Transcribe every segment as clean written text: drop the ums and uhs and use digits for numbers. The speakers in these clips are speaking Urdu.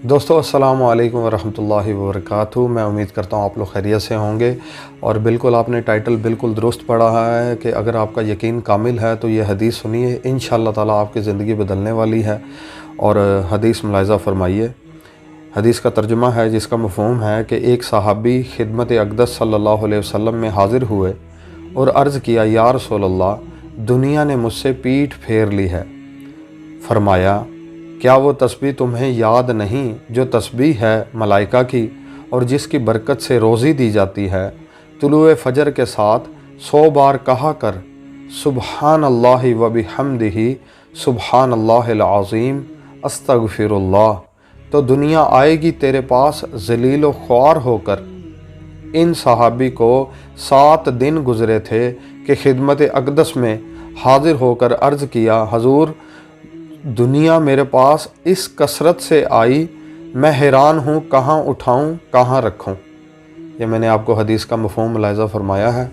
دوستو السلام علیکم ورحمۃ اللہ وبرکاتہ۔ میں امید کرتا ہوں آپ لوگ خیریت سے ہوں گے، اور بالکل آپ نے ٹائٹل بالکل درست پڑھا ہے کہ اگر آپ کا یقین کامل ہے تو یہ حدیث سنیے، انشاءاللہ تعالیٰ آپ کی زندگی بدلنے والی ہے۔ اور حدیث ملاحظہ فرمائیے۔ حدیث کا ترجمہ ہے جس کا مفہوم ہے کہ ایک صحابی خدمت اقدس صلی اللہ علیہ وسلم میں حاضر ہوئے اور عرض کیا، یا رسول اللہ، دنیا نے مجھ سے پیٹھ پھیر لی ہے۔ فرمایا، کیا وہ تسبیح تمہیں یاد نہیں جو تسبیح ہے ملائکہ کی اور جس کی برکت سے روزی دی جاتی ہے؟ طلوع فجر کے ساتھ 100 بار کہا کر، سبحان اللہ و بحمدہ، سبحان اللہ العظیم، استغفر اللہ، تو دنیا آئے گی تیرے پاس ذلیل و خوار ہو کر۔ ان صحابی کو 7 دن گزرے تھے کہ خدمت اقدس میں حاضر ہو کر عرض کیا، حضور، دنیا میرے پاس اس کثرت سے آئی، میں حیران ہوں، کہاں اٹھاؤں کہاں رکھوں۔ یہ میں نے آپ کو حدیث کا مفہوم ملاحظہ فرمایا ہے،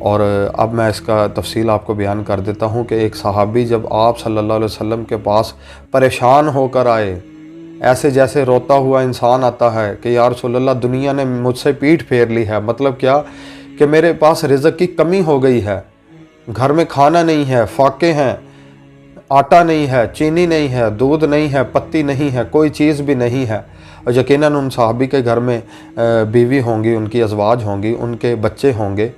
اور اب میں اس کا تفصیل آپ کو بیان کر دیتا ہوں کہ ایک صحابی جب آپ صلی اللہ علیہ وسلم کے پاس پریشان ہو کر آئے، ایسے جیسے روتا ہوا انسان آتا ہے کہ یا رسول اللہ، دنیا نے مجھ سے پیٹھ پھیر لی ہے۔ مطلب کیا کہ میرے پاس رزق کی کمی ہو گئی ہے، گھر میں کھانا نہیں ہے، فاقے ہیں، آٹا نہیں ہے، چینی نہیں ہے، دودھ نہیں ہے، پتی نہیں ہے، کوئی چیز بھی نہیں ہے۔ اور یقیناً ان صحابی کے گھر میں بیوی ہوں گی، ان کی ازواج ہوں گی، ان کے بچے ہوں گے،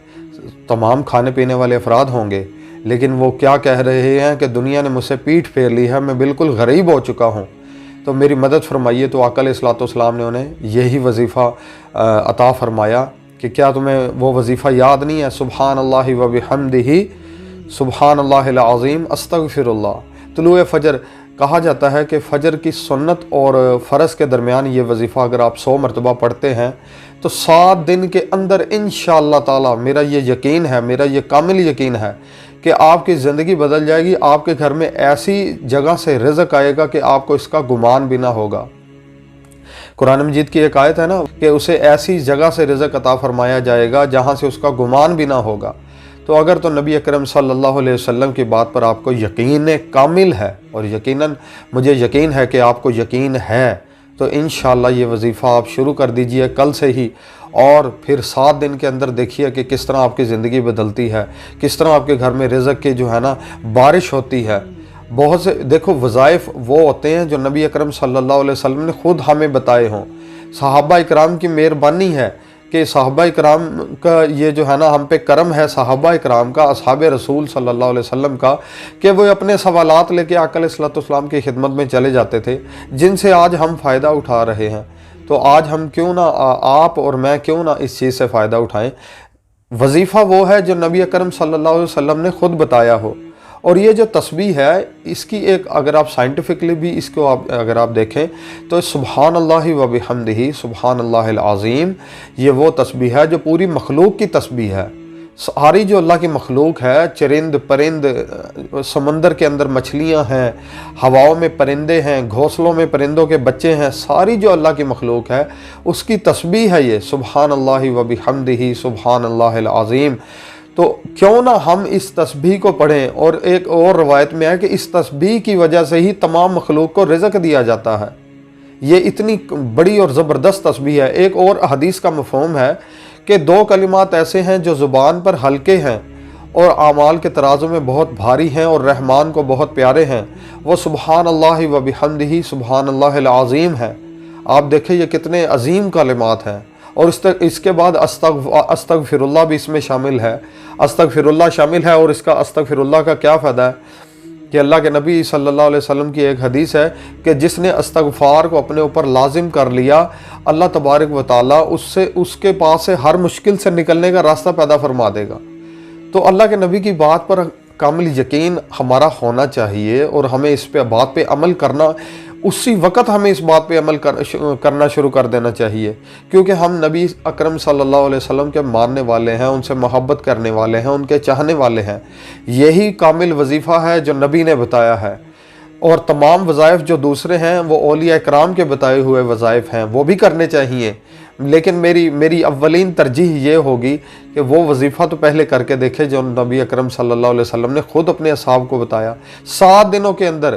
تمام کھانے پینے والے افراد ہوں گے، لیکن وہ کیا کہہ رہے ہیں کہ دنیا نے مجھ سے پیٹھ پھیر لی ہے، میں بالکل غریب ہو چکا ہوں، تو میری مدد فرمائیے۔ تو آقا علیہ الصلوۃ والسلام نے انہیں یہی وظیفہ عطا فرمایا کہ کیا تمہیں وہ وظیفہ یاد نہیں ہے؟ سبحان اللہ و بحمدہ، سبحان اللہ العظیم، استغفر اللہ۔ طلوع فجر کہا جاتا ہے کہ فجر کی سنت اور فرض کے درمیان یہ وظیفہ اگر آپ 100 مرتبہ پڑھتے ہیں تو 7 دن کے اندر انشاءاللہ تعالی، میرا یہ یقین ہے، میرا یہ کامل یقین ہے کہ آپ کی زندگی بدل جائے گی۔ آپ کے گھر میں ایسی جگہ سے رزق آئے گا کہ آپ کو اس کا گمان بھی نہ ہوگا۔ قرآن مجید کی ایک آیت ہے نا کہ اسے ایسی جگہ سے رزق عطا فرمایا جائے گا جہاں سے اس کا گمان بھی نہ ہوگا۔ تو اگر تو نبی اکرم صلی اللہ علیہ وسلم کی بات پر آپ کو یقین کامل ہے، اور یقیناً مجھے یقین ہے کہ آپ کو یقین ہے، تو انشاءاللہ یہ وظیفہ آپ شروع کر دیجئے کل سے ہی، اور پھر 7 دن کے اندر دیکھیے کہ کس طرح آپ کی زندگی بدلتی ہے، کس طرح آپ کے گھر میں رزق کی جو ہے نا بارش ہوتی ہے۔ بہت سے دیکھو وظائف وہ ہوتے ہیں جو نبی اکرم صلی اللہ علیہ وسلم نے خود ہمیں بتائے ہوں۔ صحابہ اکرام کی مہربانی ہے کہ صحابہ اکرام کا یہ جو ہے نا ہم پہ کرم ہے، صحابہ اکرام کا، اصحاب رسول صلی اللہ علیہ وسلم کا، کہ وہ اپنے سوالات لے کے آقا علیہ الصلوۃ والسلام کی خدمت میں چلے جاتے تھے، جن سے آج ہم فائدہ اٹھا رہے ہیں۔ تو آج ہم کیوں نہ، آپ اور میں کیوں نہ اس چیز سے فائدہ اٹھائیں۔ وظیفہ وہ ہے جو نبی اکرم صلی اللہ علیہ وسلم نے خود بتایا ہو۔ اور یہ جو تسبیح ہے، اس کی ایک اگر آپ سائنٹیفکلی بھی اس کو اگر آپ دیکھیں تو سبحان اللہ و بحمدہ، سبحان اللہ العظیم، یہ وہ تسبیح ہے جو پوری مخلوق کی تسبیح ہے۔ ساری جو اللہ کی مخلوق ہے، چرند پرند، سمندر کے اندر مچھلیاں ہیں، ہواؤں میں پرندے ہیں، گھونسلوں میں پرندوں کے بچے ہیں، ساری جو اللہ کی مخلوق ہے اس کی تسبیح ہے یہ سبحان اللہ و بحمدہ، سبحان اللہ العظیم۔ تو کیوں نہ ہم اس تسبیح کو پڑھیں۔ اور ایک اور روایت میں ہے کہ اس تسبیح کی وجہ سے ہی تمام مخلوق کو رزق دیا جاتا ہے۔ یہ اتنی بڑی اور زبردست تسبیح ہے۔ ایک اور حدیث کا مفہوم ہے کہ 2 کلمات ایسے ہیں جو زبان پر ہلکے ہیں اور اعمال کے ترازو میں بہت بھاری ہیں اور رحمان کو بہت پیارے ہیں، وہ سبحان اللہ و بحمدہ، سبحان اللہ العظیم ہے۔ آپ دیکھیں یہ کتنے عظیم کلمات ہیں۔ اور اس کے بعد استغفر اللہ بھی اس میں شامل ہے، استغفر اللہ شامل ہے۔ اور اس کا استغفر اللہ کا کیا فائدہ ہے کہ اللہ کے نبی صلی اللہ علیہ وسلم کی ایک حدیث ہے کہ جس نے استغفار کو اپنے اوپر لازم کر لیا، اللہ تبارک و تعالیٰ اس کے پاس سے ہر مشکل سے نکلنے کا راستہ پیدا فرما دے گا۔ تو اللہ کے نبی کی بات پر کامل یقین ہمارا ہونا چاہیے، اور ہمیں اس پہ بات پہ عمل کرنا، اسی وقت ہمیں اس بات پہ عمل کرنا شروع کر دینا چاہیے، کیونکہ ہم نبی اکرم صلی اللہ علیہ وسلم کے ماننے والے ہیں، ان سے محبت کرنے والے ہیں، ان کے چاہنے والے ہیں۔ یہی کامل وظیفہ ہے جو نبی نے بتایا ہے، اور تمام وظائف جو دوسرے ہیں وہ اولیاء کرام کے بتائے ہوئے وظائف ہیں، وہ بھی کرنے چاہیے۔ لیکن میری اولین ترجیح یہ ہوگی کہ وہ وظیفہ تو پہلے کر کے دیکھے جو نبی اکرم صلی اللہ علیہ وسلم نے خود اپنے اصحاب کو بتایا۔ 7 دنوں کے اندر